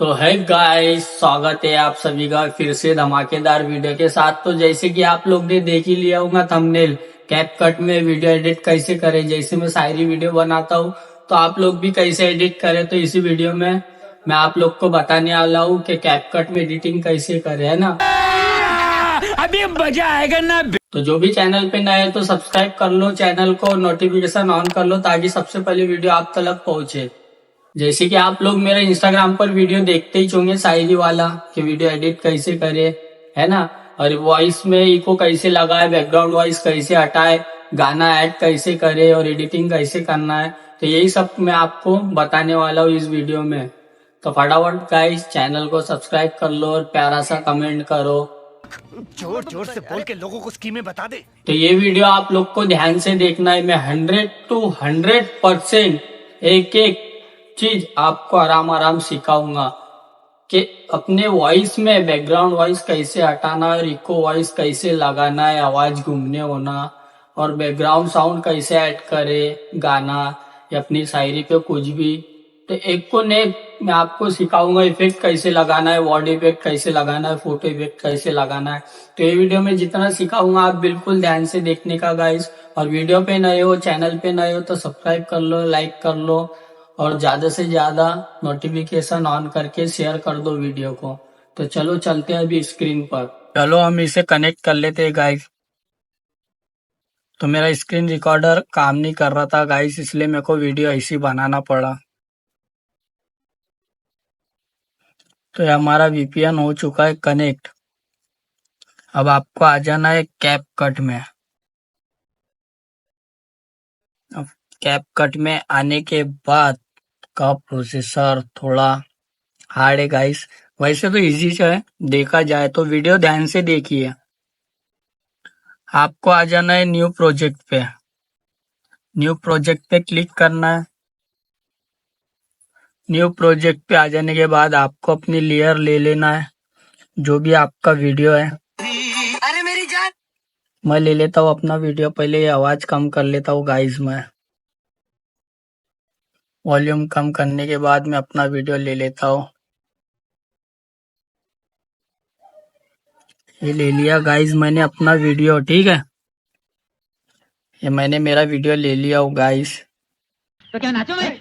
तो है गाइस, स्वागत है आप सभी का फिर से धमाकेदार वीडियो के साथ। तो जैसे कि आप लोग ने देख ही लिया होगा थंबनेल, कैपकट में वीडियो एडिट कैसे करें। जैसे मैं शायरी वीडियो बनाता हूँ तो आप लोग भी कैसे एडिट करें, तो इसी वीडियो में मैं आप लोग को बताने वाला हूँ कि कैपकट में एडिटिंग कैसे करें, है ना। अभी मजा आएगा ना। तो जो भी चैनल पे नए है तो सब्सक्राइब कर लो चैनल को, नोटिफिकेशन ऑन कर लो ताकि सबसे पहले वीडियो आप तक पहुंचे। जैसे कि आप लोग मेरे इंस्टाग्राम पर वीडियो देखते ही होंगे शायरी वाला कि वीडियो एडिट कैसे करे, है ना। और वॉइस में इको कैसे लगाए, बैकग्राउंड वॉइस कैसे हटाए, गाना ऐड कैसे करे और एडिटिंग कैसे करना है, तो यही सब मैं आपको बताने वाला हूँ इस वीडियो में। तो फटाफट गाइस चैनल को सब्सक्राइब कर लो और प्यारा सा कमेंट करो। जोर जोर से बोल के लोगों को स्कीमें बता दे। तो ये वीडियो आप लोग को ध्यान से देखना है। मैं 100% एक एक चीज आपको आराम आराम सिखाऊंगा कि अपने वॉइस में बैकग्राउंड वॉइस कैसे हटाना है, इको वॉइस कैसे लगाना है, आवाज घूमने होना, और बैकग्राउंड साउंड कैसे ऐड करे गाना या अपनी शायरी पे कुछ भी। तो एक को नेक मैं आपको सिखाऊंगा इफेक्ट कैसे लगाना है, वर्ड इफेक्ट कैसे लगाना है, फोटो इफेक्ट कैसे लगाना है। तो ये वीडियो में जितना सिखाऊंगा आप बिल्कुल ध्यान से देखने का गाइस। और वीडियो पे नए हो, चैनल पे नए हो तो सब्सक्राइब कर लो, लाइक कर लो और ज्यादा से ज्यादा नोटिफिकेशन ऑन करके शेयर कर दो वीडियो को। तो चलो चलते हैं अभी स्क्रीन पर। चलो हम इसे कनेक्ट कर लेते हैं गाइस। तो मेरा स्क्रीन रिकॉर्डर काम नहीं कर रहा था गाइस, इसलिए मेरे को वीडियो ऐसी बनाना पड़ा। तो ये हमारा वीपीएन हो चुका है कनेक्ट। अब आपको आ जाना है कैपकट में। अब कैपकट में आने के बाद का प्रोसेसर थोड़ा हार्ड है गाइस, वैसे तो इजी है देखा जाए तो। वीडियो ध्यान से देखिए। आपको आ जाना है न्यू प्रोजेक्ट पे। न्यू प्रोजेक्ट पे क्लिक करना है। न्यू प्रोजेक्ट पे आ जाने के बाद आपको अपनी लेयर ले लेना है, जो भी आपका वीडियो है। अरे मेरी जान। मैं ले लेता हूँ अपना वीडियो, पहले ये आवाज कम कर लेता हूँ गाइस। मैं वॉल्यूम कम करने के बाद मैं अपना वीडियो ले लेता हूँ। ये ले लिया गाइस मैंने अपना वीडियो, ठीक है। ये मैंने मेरा वीडियो ले लिया हूँ गाइस। तो क्या नाचो मैं?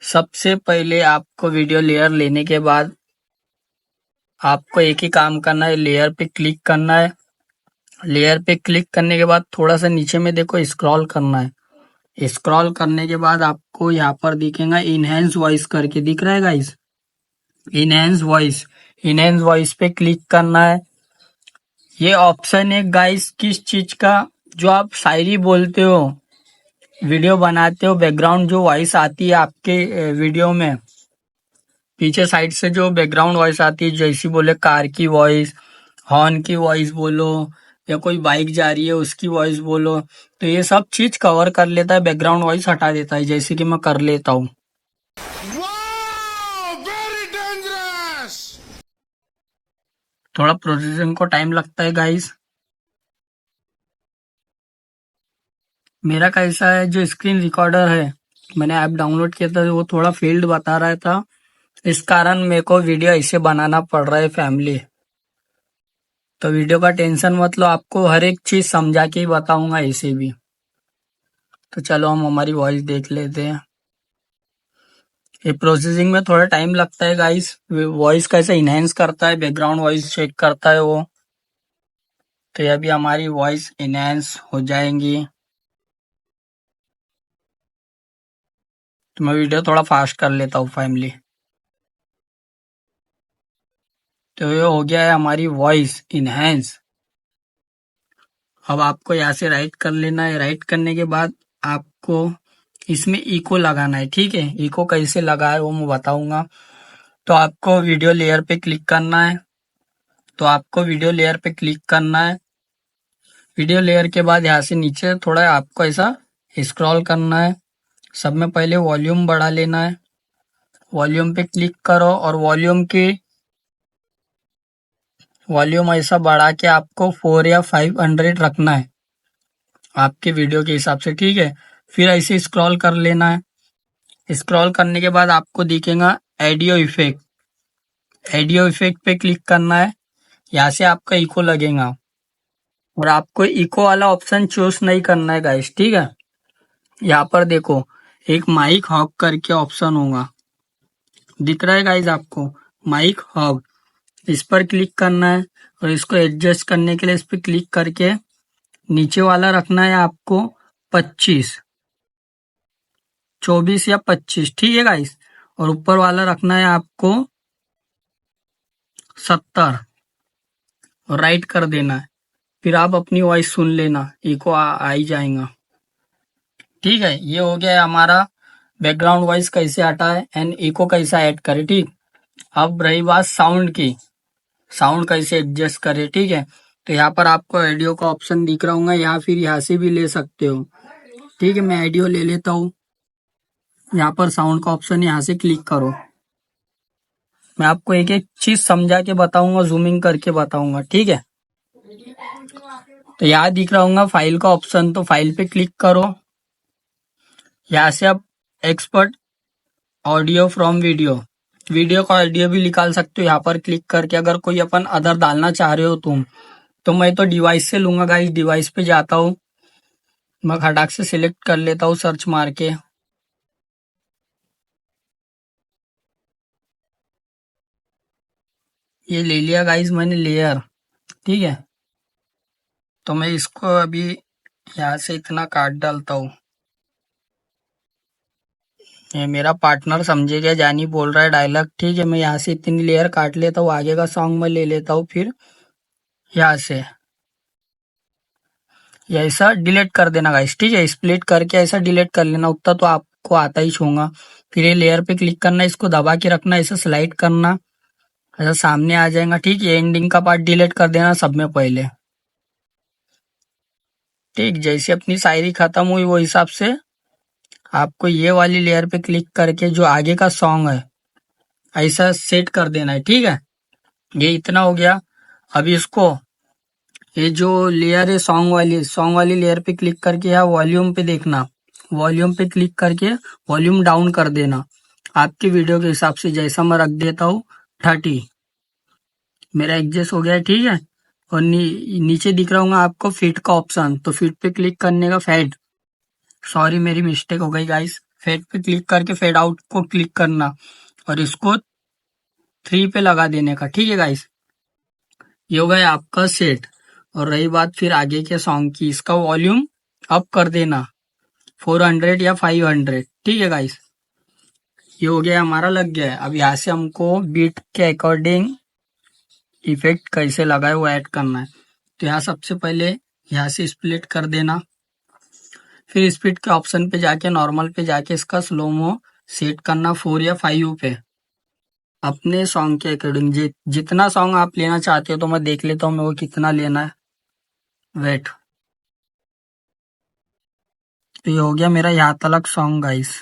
सबसे पहले आपको वीडियो लेयर लेने के बाद आपको एक ही काम करना है, लेयर पे क्लिक करना है। लेयर पे क्लिक करने के बाद थोड़ा सा नीचे में देखो स्क्रॉल करना है। स्क्रॉल करने के बाद आपको यहाँ पर दिखेगा इनहेंस वॉइस करके, दिख रहा है guys. Enhance voice, enhance voice पे क्लिक करना है। ये ऑप्शन है गाइस किस चीज का, जो आप शायरी बोलते हो, वीडियो बनाते हो, बैकग्राउंड जो वॉइस आती है आपके वीडियो में, पीछे साइड से जो बैकग्राउंड वॉइस आती है, जैसी बोले कार की वॉइस, हॉर्न की वॉइस बोलो, या कोई बाइक जा रही है उसकी वॉइस बोलो, तो ये सब चीज कवर कर लेता है, बैकग्राउंड वॉइस हटा देता है, जैसे कि मैं कर लेता हूँ। थोड़ा प्रोसेसिंग को टाइम लगता है गाइस। मेरा कैसा है, जो स्क्रीन रिकॉर्डर है मैंने ऐप डाउनलोड किया था वो थोड़ा फेल्ड बता रहा था, इस कारण मेरे को वीडियो ऐसे बनाना पड़ रहा है फैमिली। तो वीडियो का टेंशन मत लो, आपको हर एक चीज समझा के ही बताऊंगा ऐसे भी। तो चलो हम हमारी वॉइस देख लेते हैं। ये प्रोसेसिंग में थोड़ा टाइम लगता है गाइस, वॉइस कैसे इनहेंस करता है, बैकग्राउंड वॉइस चेक करता है वो। तो ये अभी हमारी वॉइस इनहेंस हो जाएंगी। तो मैं वीडियो थोड़ा फास्ट कर लेता हूँ फैमिली। तो ये हो गया है हमारी वॉइस इनहेंस। अब आपको यहाँ से राइट कर लेना है। राइट करने के बाद आपको इसमें इको लगाना है, ठीक है। इको कैसे लगाए वो मैं बताऊंगा। तो आपको वीडियो लेयर पे क्लिक करना है। तो आपको वीडियो लेयर पे क्लिक करना है। वीडियो लेयर के बाद यहाँ से नीचे थोड़ा आपको ऐसा स्क्रॉल करना है। सब में पहले वॉल्यूम बढ़ा लेना है। वॉल्यूम पे क्लिक करो और वॉल्यूम ऐसा बढ़ा के आपको 4 या 500 रखना है आपके वीडियो के हिसाब से, ठीक है। फिर ऐसे स्क्रॉल कर लेना है। स्क्रॉल करने के बाद आपको दिखेगा ऑडियो इफेक्ट। ऑडियो इफेक्ट पे क्लिक करना है। यहाँ से आपका इको लगेगा और आपको इको वाला ऑप्शन चूज नहीं करना है गाइस, ठीक है। यहाँ पर देखो एक माइक हॉग करके ऑप्शन होगा, दिख रहा है गाइस आपको, माइक हॉग। इस पर क्लिक करना है और इसको एडजस्ट करने के लिए इस पर क्लिक करके नीचे वाला रखना है आपको 25, 24 या 25, ठीक है गाइस। और ऊपर वाला रखना है आपको 70 और राइट कर देना है। फिर आप अपनी वॉइस सुन लेना, इको आ ही जाएगा, ठीक है। ये हो गया हमारा बैकग्राउंड वॉइस कैसे हटाए एंड इको कैसा ऐड करे, ठीक। अब रही बात साउंड की, साउंड कैसे एडजस्ट करे, ठीक है। तो यहाँ पर आपको ऑडियो का ऑप्शन दिख रहा होगा, या फिर यहाँ से भी ले सकते हो, ठीक है। मैं ऑडियो ले लेता हूँ। यहाँ पर साउंड का ऑप्शन, यहाँ से क्लिक करो। मैं आपको एक एक चीज समझा के बताऊंगा, जूमिंग करके बताऊंगा, ठीक है। तो यहाँ दिख रहा होगा फाइल का ऑप्शन, तो फाइल पे क्लिक करो। यहाँ से आप expert audio from video, video का ऑडियो भी निकाल सकते हो यहाँ पर क्लिक करके। अगर कोई अपन अदर डालना चाह रहे हो तुम, तो मैं तो डिवाइस से लूंगा गाइस। डिवाइस पे जाता हूँ, मैं खटाक से सिलेक्ट कर लेता हूँ सर्च मार के। ये ले लिया गाइस मैंने लेयर, ठीक है। तो मैं इसको अभी यहाँ से इतना काट डालता हूँ। ये मेरा पार्टनर समझेगा, जानी बोल रहा है डायलॉग, ठीक है। मैं यहाँ से इतनी लेयर काट लेता हूँ, आगे का सॉन्ग मैं ले लेता हूँ। फिर यहाँ से ये ऐसा डिलीट कर देना गाइस, ठीक है। स्प्लिट करके ऐसा डिलीट कर लेना, उतना तो आपको आता ही होगा। फिर ये लेयर पे क्लिक करना, इसको दबा के रखना, ऐसा स्लाइड करना, ऐसा सामने आ जाएगा, ठीक है। एंडिंग का पार्ट डिलीट कर देना सब में पहले, ठीक। जैसे अपनी शायरी खत्म हुई वो हिसाब से आपको ये वाली लेयर पे क्लिक करके जो आगे का सॉन्ग है ऐसा सेट कर देना है, ठीक है। ये इतना हो गया। अभी इसको ये जो लेयर है सॉन्ग वाली लेयर पे क्लिक करके यहाँ वॉल्यूम पे देखना, वॉल्यूम पे क्लिक करके वॉल्यूम डाउन कर देना आपकी वीडियो के हिसाब से। जैसा मैं रख देता हूँ 30, मेरा एडजस्ट हो गया, ठीक है। और नीचे दिख रहा होगा आपको फिट का ऑप्शन, तो फिट पे क्लिक करने का, फेड, सॉरी मेरी मिस्टेक हो गई गाइस। फेड पे क्लिक करके फेड आउट को क्लिक करना और इसको 3 पे लगा देने का, ठीक है गाइस। ये हो गया आपका सेट। और रही बात फिर आगे के सॉन्ग की, इसका वॉल्यूम अप कर देना 400 या 500, ठीक है गाइस। ये हो गया, हमारा लग गया है। अब यहाँ से हमको बीट के अकॉर्डिंग इफेक्ट कैसे लगाए वो ऐड करना है। तो यहाँ सबसे पहले यहाँ से स्प्लिट कर देना, फिर स्पीड के ऑप्शन पे जाके नॉर्मल पे जाके इसका स्लोमो सेट करना 4 या 5 पे, अपने सॉन्ग के अकॉर्डिंग। जितना सॉन्ग आप लेना चाहते हो तो मैं देख लेता हूँ मैं वो कितना लेना है, वेट। तो ये हो गया मेरा यहाँ तलक सॉन्ग गाइस।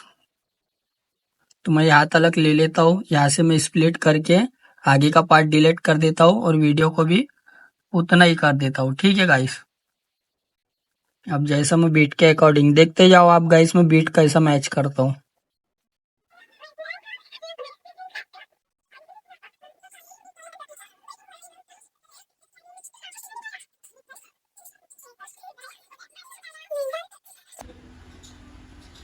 तो मैं यहाँ तलक ले लेता हूँ, यहाँ से मैं स्प्लिट करके आगे का पार्ट डिलीट कर देता हूँ और वीडियो को भी उतना ही कर देता हूँ, ठीक है गाइस। अब जैसा मैं बीट के अकॉर्डिंग देखते जाओ आप गाइस, मैं बीट कैसा मैच करता हूँ।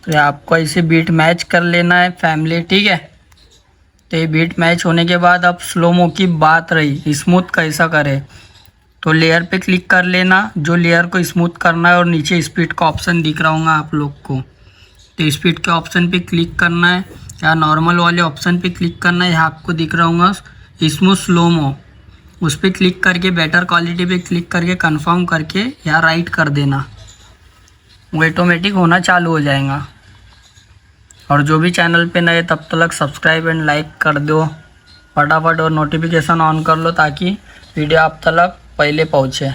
तो आपको ऐसे बीट मैच कर लेना है फैमिली, ठीक है। तो ये बीट मैच होने के बाद अब स्लोमो की बात रही, स्मूथ कैसा करे। तो लेयर पे क्लिक कर लेना, जो लेयर को स्मूथ करना है, और नीचे स्पीड का ऑप्शन दिख रहा होगा आप लोग को। तो स्पीड के ऑप्शन पे क्लिक करना है या नॉर्मल वाले ऑप्शन पे क्लिक करना है। यहाँ आपको दिख रहा होगा स्मूथ स्लोमो, उस पर क्लिक करके बेटर क्वालिटी पे क्लिक करके कंफर्म करके यहाँ राइट कर देना, वो ऑटोमेटिक होना चालू हो जाएगा। और जो भी चैनल पे नए तब तक सब्सक्राइब एंड लाइक कर दो फटाफट, और नोटिफिकेशन ऑन कर लो ताकि वीडियो आप तक पहले पहुँचे।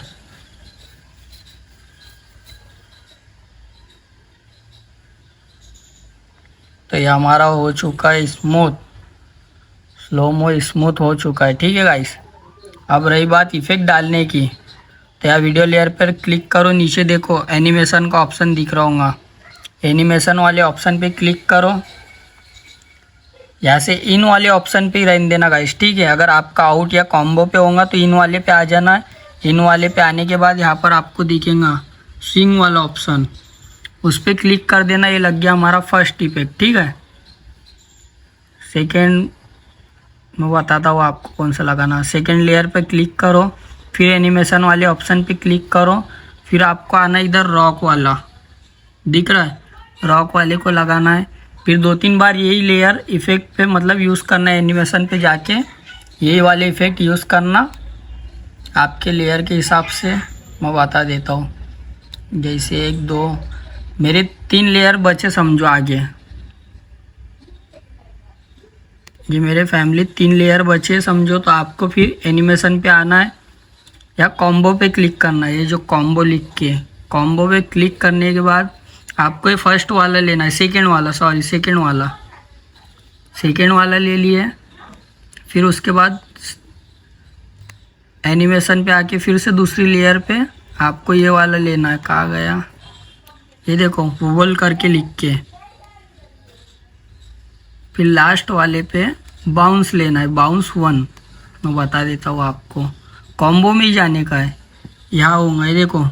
तो ये हमारा हो चुका है स्मूथ, स्लोमो स्मूथ हो चुका है, ठीक है गाइस। अब रही बात इफेक्ट डालने की, तो यहाँ वीडियो लेयर पर क्लिक करो, नीचे देखो एनिमेशन का ऑप्शन दिख रहा होगा, एनिमेशन वाले ऑप्शन पे क्लिक करो। यहाँ से इन वाले ऑप्शन पे ही रहने देना गाइस, ठीक है। अगर आपका आउट या कॉम्बो पे होगा तो इन वाले पे आ जाना है। इन वाले पे आने के बाद यहाँ पर आपको दिखेगा स्विंग वाला ऑप्शन, उस पर क्लिक कर देना। ये लग गया हमारा फर्स्ट इफेक्ट, ठीक है। सेकेंड मैं बताता हूँ आपको कौन सा लगाना। सेकेंड लेयर पे क्लिक करो, फिर एनिमेशन वाले ऑप्शन पे क्लिक करो, फिर आपको आना इधर रॉक वाला दिख रहा है, रॉक वाले को लगाना है। फिर 2-3 बार यही लेयर इफेक्ट पे मतलब यूज़ करना है। एनिमेशन पे जाके यही वाले इफेक्ट यूज़ करना आपके लेयर के हिसाब से। मैं बता देता हूँ, जैसे 1 2 मेरे 3 लेयर बचे समझो आगे। ये मेरे फैमिली 3 लेयर बचे समझो। तो आपको फिर एनिमेशन पे आना है या कॉम्बो पे क्लिक करना है। ये जो कॉम्बो लिख के कॉम्बो पे क्लिक करने के बाद आपको ये फर्स्ट वाला लेना है, सेकंड वाला ले लिए। फिर उसके बाद एनिमेशन पे आके फिर से दूसरी लेयर पे आपको ये वाला लेना है। कहाँ गया, ये देखो वूबल करके लिख के। फिर लास्ट वाले पे बाउंस लेना है, बाउंस 1। मैं बता देता हूँ आपको, कॉम्बो में ही जाने का है। यहाँ होगा ये देखो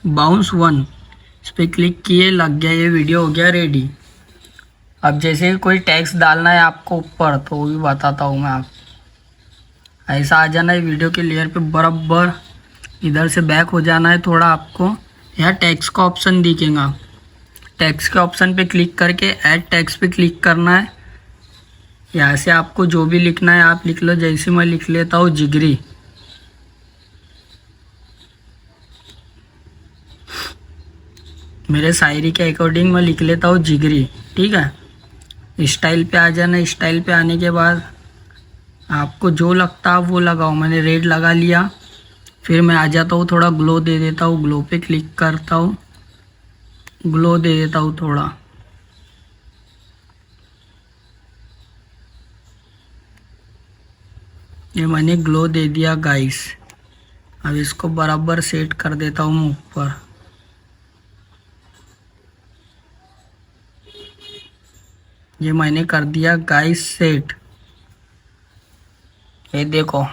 बाउंस 1, इस पर क्लिक किए, लग गया। ये वीडियो हो गया रेडी। अब जैसे कोई टैक्स डालना है आपको ऊपर तो वो भी बताता हूँ मैं। आप ऐसा आ जाना है वीडियो के लेयर पे बराबर, इधर से बैक हो जाना है थोड़ा। आपको यहाँ टैक्स का ऑप्शन दिखेगा, टैक्स के ऑप्शन पे क्लिक करके ऐड टैक्स पे क्लिक करना है। यहाँ से आपको जो भी लिखना है आप लिख लो। जैसे मैं लिख लेता हूँ जिगरी, मेरे शायरी के अकॉर्डिंग मैं लिख लेता हूँ जिगरी, ठीक है। स्टाइल पे आ जाना। स्टाइल पे आने के बाद आपको जो लगता है वो लगाओ। मैंने रेड लगा लिया। फिर मैं आ जाता हूँ, थोड़ा ग्लो दे देता हूँ। ग्लो पे क्लिक करता हूँ, ग्लो दे देता हूँ थोड़ा। ये मैंने ग्लो दे दिया गाइस। अब इसको बराबर सेट कर देता हूँ मैं ऊपर। ये मैंने कर दिया गाइस सेट। ये देखो,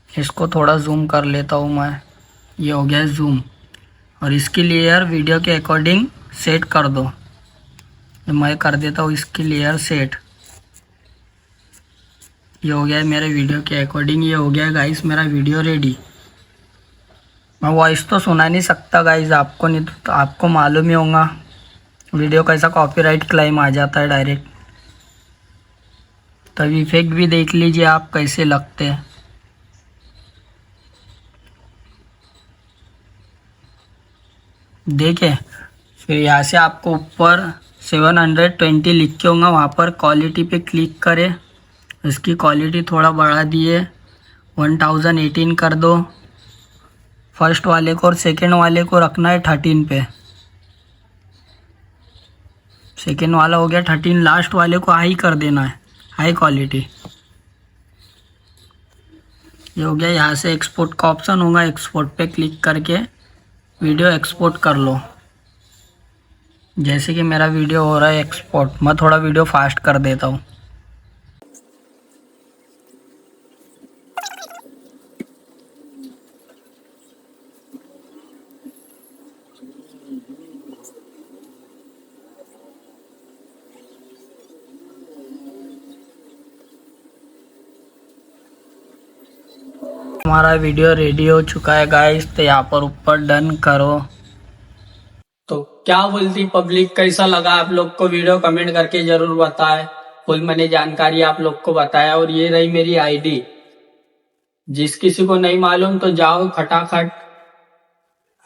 इसको थोड़ा जूम कर लेता हूँ मैं। ये हो गया जूम। और इसकी लेयर वीडियो के अकॉर्डिंग सेट कर दो। मैं कर देता हूँ इसकी लेयर सेट। ये हो गया मेरे वीडियो के अकॉर्डिंग। ये हो गया गाइस मेरा वीडियो रेडी। मैं वॉइस तो सुना नहीं सकता गाइस आपको, नहीं तो आपको मालूम ही होगा वीडियो कैसा कॉपीराइट क्लेम आ जाता है डायरेक्ट। तब इफेक्ट भी देख लीजिए आप कैसे लगते हैं। देखे, फिर यहाँ से आपको ऊपर 720 लिख के होगा, वहाँ पर क्वालिटी पे क्लिक करें। इसकी क्वालिटी थोड़ा बढ़ा दिए, 1018 कर दो। फर्स्ट वाले को और सेकेंड वाले को रखना है 13 पे। सेकेंड वाला हो गया 13, लास्ट वाले को हाई कर देना है, हाई क्वालिटी। ये हो गया। यहाँ से एक्सपोर्ट का ऑप्शन होगा, एक्सपोर्ट पे क्लिक करके वीडियो एक्सपोर्ट कर लो। जैसे कि मेरा वीडियो हो रहा है एक्सपोर्ट, मैं थोड़ा वीडियो फास्ट कर देता हूँ। हमारा वीडियो रेडी हो चुका है गाइस, तो यहाँ पर ऊपर डन करो। तो क्या बोलती पब्लिक, कैसा लगा आप लोग को वीडियो, कमेंट करके जरूर बताएं। फुल मैंने जानकारी आप लोग को बताया। और ये रही मेरी आईडी। जिस किसी को नहीं मालूम तो जाओ खटाखट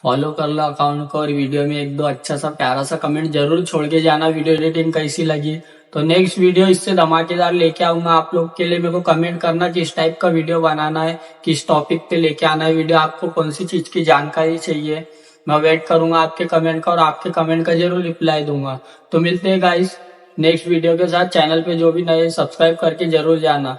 फॉलो कर लो अकाउंट को। और वीडियो में 1-2 अच्छा सा प्यारा सा कमेंट जरूर छोड़ के जाना, वीडियो एडिटिंग कैसी लगी। तो नेक्स्ट वीडियो इससे धमाकेदार लेके आऊंगा आप लोग के लिए। मेरे को कमेंट करना किस टाइप का वीडियो बनाना है, किस टॉपिक पे लेके आना है वीडियो, आपको कौन सी चीज की जानकारी चाहिए। मैं वेट करूंगा आपके कमेंट का और आपके कमेंट का जरूर रिप्लाई दूंगा। तो मिलते हैं गाइस नेक्स्ट वीडियो के साथ। चैनल पे जो भी नए सब्सक्राइब करके जरूर जाना।